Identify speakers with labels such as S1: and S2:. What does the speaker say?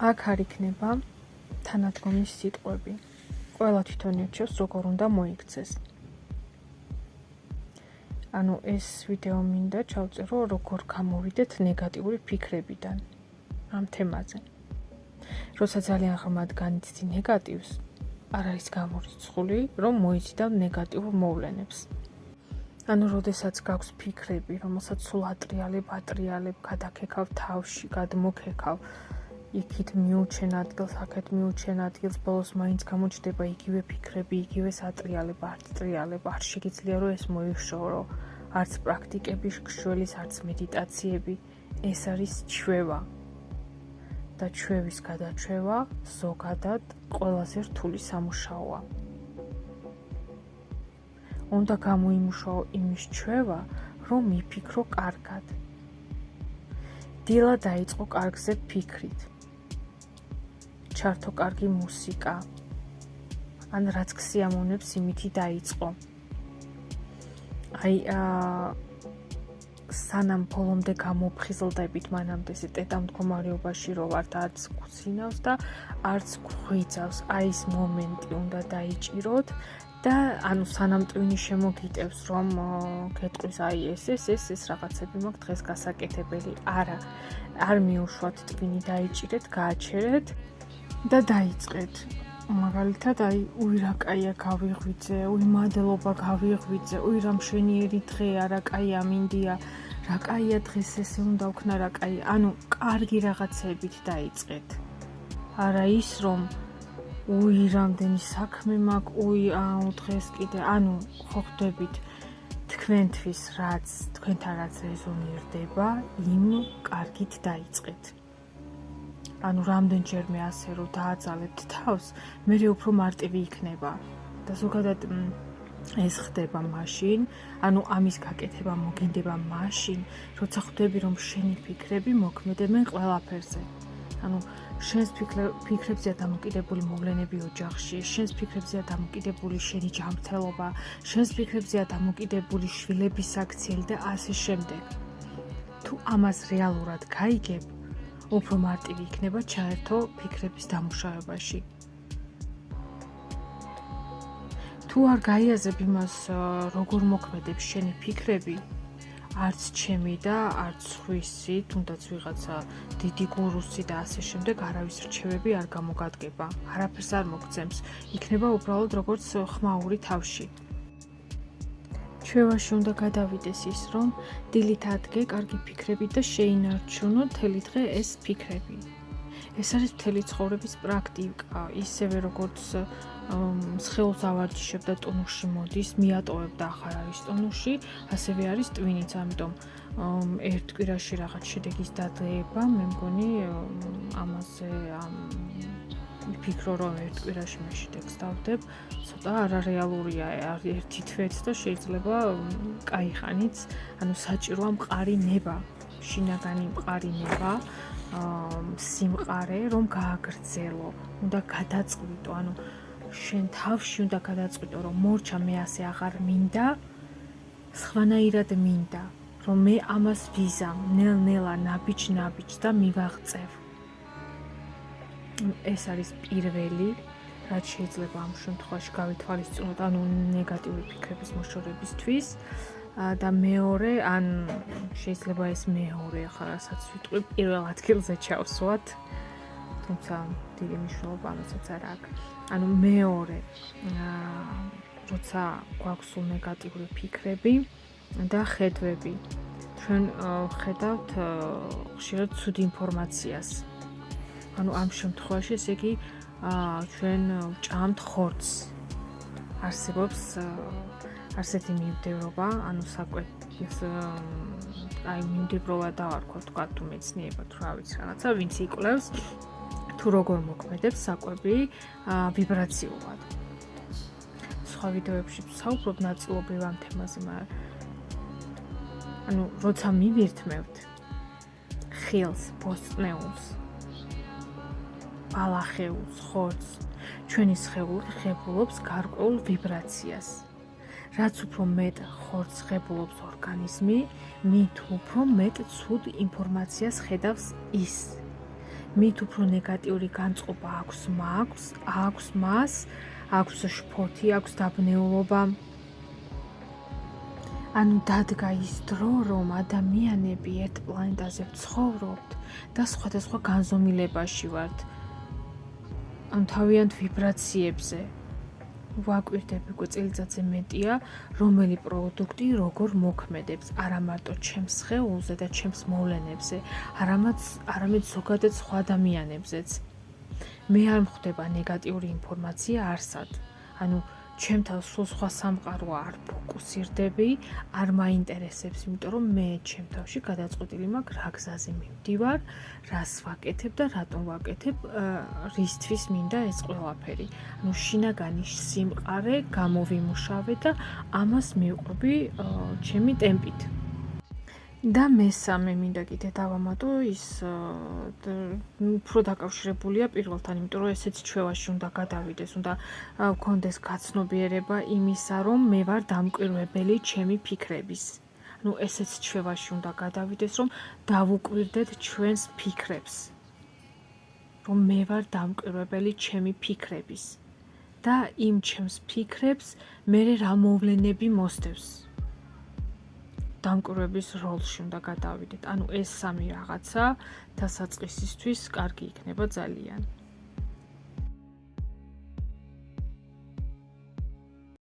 S1: აქ არ იქნება თანადგომის სიტყვები. ყველა თვითონ ირჩევს, როგორ უნდა მოიქცეს. ანუ ეს ვიდეო მინდა ჩავწერო, როგორ გამოვიდეთ ნეგატიური ფიქრებიდან ამ თემაზე. როცა ძალიან ღრმად განიცდი ნეგატივს, არ არის გამორიცხული, რომ მოიცდავ ნეგატიურ მოვლენებს. ანუ როდესაც გაქვს ფიქრები, რომელსაც სულ ატრიალებ, გადაქექავ თავში, გადმოქექავ, იქით მიუჩენ ადგილს, აქეთ მიუჩენ ადგილს, ბოლოს მაინც გამოჩნდება იგივე ფიქრები, იგივე სატრიალება, არ შეგიძლია რომ ეს მოიხშორო, არც პრაქტიკები შველის, არც მედიტაციები, ეს არის ჩვევა. და ჩვევის გადაჩევა ზოგადად ყველაზე რთული სამუშაოა. უნდა გამოიმუშაო იმის ჩვევა, რომ მიფიქრო კარგად. დილა დაიწყო კარგზე ფიქრით. ჩართო კარგი მუსიკა. ან რაც გსიამოვნებს, იმითი დაიწყო. სანამ ბოლომდე გამოფხიზლდებით, მანამდე ტეტა მდგომარეობაში რო ვართ, არც გძინავს და არც გვხვიცავს. ეს მომენტი უნდა დაიჭიროთ და ანუ სანამ ტვინი შემოგიტევს, რომ გეტყვის ეს რაღაცები მაქვს დღეს გასაკეთებელი. არა, არ მიუშვათ ტვინი, დაიჭირეთ, გააჩერეთ და დაიწყეთ. მაგალითად, რა კაია გავიღვიძე, მადლობა გავიღვიძე, რა მშვენიერი დღეა, რა კაია მინდია, რა კაია დღეს ესე უნდა ვქნა, რა კაია. ანუ კარგი რაღაცებით დაიწყეთ. არა ის, რომ რამდენი საქმე მაქვს, დღეს კიდე, ანუ ხო ხვდებით თქვენთვის თქვენთან რაც რეზონირდება, იმ კარგით დაიწყეთ. ანუ რამდენჯერმე ასე რომ დააძალებთ თავს, მე უფრო მარტივი იქნება. და ზოგადად ეს ხდება მაშინ, ანუ ამის გაკეთება მოგინდება მაშინ, როცა ხვდები რომ შენი ფიქრები მოქმედებენ ყველაფერზე. ანუ შენს ფიქრებზეა დამოკიდებული მოვლენები ოჯახში, შენს ფიქრებზეა დამოკიდებული შენი ჯანმრთელობა, შენს ფიქრებზეა დამოკიდებული შვილების საქციელი და ასე შემდეგ. თუ ამას რეალურად გაიგებ, უფრო მარტივი იქნება ჩაერთო ფიქრების დამუშავებაში. თუ არ გაიაზრებ იმას, როგორ მოქმედებს შენი ფიქრები, არც ჩემი და არც სხვისი, თუნდაც ვიღაცა დიდი გურუსი და ასე შემდეგ, არავის რჩევები არ გამოგადგება, არაფერს არ მოგცემს, იქნება უბრალოდ როგორც ხმაური თავში. ჩვევაში უნდა გადავიდეს ის, რომ დილით ადგე კარგი ფიქრები და შეინარჩუნო მთელი დღე ეს ფიქრები. ეს არის მთელი ცხოვრების პრაქტიკა, ისევე როგორც სხეულს ავარჯიშებ და ტონუსში მოდის, მიატოვებ და ახლა არის ტონუსში, ასევე არის ტვინიც, ამიტომ ერთ კვირაში რაღაც შედეგის დადება, მე მგონი ამაზე ვფიქრო, რომ ერთ კვირაში მე შედეგს დავდებ, ცოტა არარეალურია, ერთი თვეც და შეიძლება კაი ხანიც, ანუ საჭიროა მყარი ნება, შინაგანი მყარი ნება, სიმყარე, რომ გააგრძელო, უნდა გადაწყვიტო, ანუ შენ თავში უნდა გადაწყვიტო, რომ მორჩა მე ასე აღარ მინდა, სხვანაირად მინდა, რომ მე ამას ვიზამ, ნელ-ნელა, ნაბიჯ და მივაღწევ. ეს არის პირველი, რაც შეიძლება ამ შემთხვევაში გავითვალისწინოთ, ანუ ნეგატიური ფიქრების მოშორებისთვის და მეორე, ან შეიძლება ეს მეორე, ახლა რასაც ვიტყვი, პირველ ადგილზე ჩავსვათ, თუმცა დიდი მნიშვნელობა ამასაც არ აქვს. ანუ მეორე, როცა გვაქვს ნეგატიური ფიქრები და ხედვები, ჩვენ ხედავთ ხშირად ცუდ ინფორმაციას. ანუ ამ შემთხვევაში ესე იგი ჩვენ ვჭამთ ხორცს. არსებობს ასეთი მიმდევრობა, ანუ მიმდევრობა დავარქვათ, თქვა თუ მეცნიერება, თუ რა ვიცი რაღაცა, ვინც იკვლევს თუ როგორ მოქმედებს საკვები ვიბრაციულად. სხვა ვიდეოებში ვსაუბრობ ნაწილობრივ ამ თემაზე, მაგრამ ანუ როცა მივირთმევთ ხილს, ბოსტნეულს, ბალახეულს, ხორცს, ჩვენი სხეული ღებულობს გარკვეულ ვიბრაციას. რაც უფრო მეტ ხორცს ღებულობს ორგანიზმი, მით უფრო მეტ ცუდ ინფორმაციას ხედავს ის. მით უფრო ნეგატიური განწყობა აქვს მას, აქვს შფოთი, აქვს დაბნეულობა. ანუ დადგა ის დრო, რომ ადამიანები ერთ პლანეტაზე ვცხოვრობთ და სხვადასხვა განზომილებაში ვართ. ან თავიანთ ვიბრაციებზე ვაკვირდები უკვე წელიწადზე მეტია, რომელი პროდუქტი როგორ მოქმედებს, არა მარტო ჩემს სხეულზე და ჩემს მოვლენებზე, არამედ ზოგადად სხვა ადამიანებზეც. მე არ მხვდება ნეგატიური ინფორმაცია არსად. ანუ ჩემთან სულ სხვა სამყარო არ ფოკუსირდები, არ მაინტერესებს, იმიტომ რომ მე ჩემ თავში გადაწყვეტილი მაქვს, რა გზაზე მივდივარ, რას ვაკეთებ და რატომ ვაკეთებ, რისთვის მინდა ეს ყველაფერი. ანუ შინაგანი სიმყარე გამოვიმუშავე და ამას მივყვები ჩემი ტემპით. და მესამე მინდა კიდე დავამატო, ის უფრო დაკავშირებულია პირველთან, იმიტომ რომ ესეც ჩვევაში უნდა გადავიდეს, უნდა გქონდეს გაცნობიერება იმისა, რომ მე ვარ დამკვირვებელი ჩემი ფიქრების. ანუ ესეც ჩვევაში უნდა გადავიდეს, რომ დავუკვირდეთ ჩვენს ფიქრებს. რომ მე ვარ დამკვირვებელი ჩემი ფიქრების. და იმ ჩემს ფიქრებს მე რა მოვლენები მოსდევს. დამკვირვების როლში უნდა გადავიდეთ. ანუ ეს სამი რაღაცა დასაწყისისთვის კარგი იქნება ძალიან.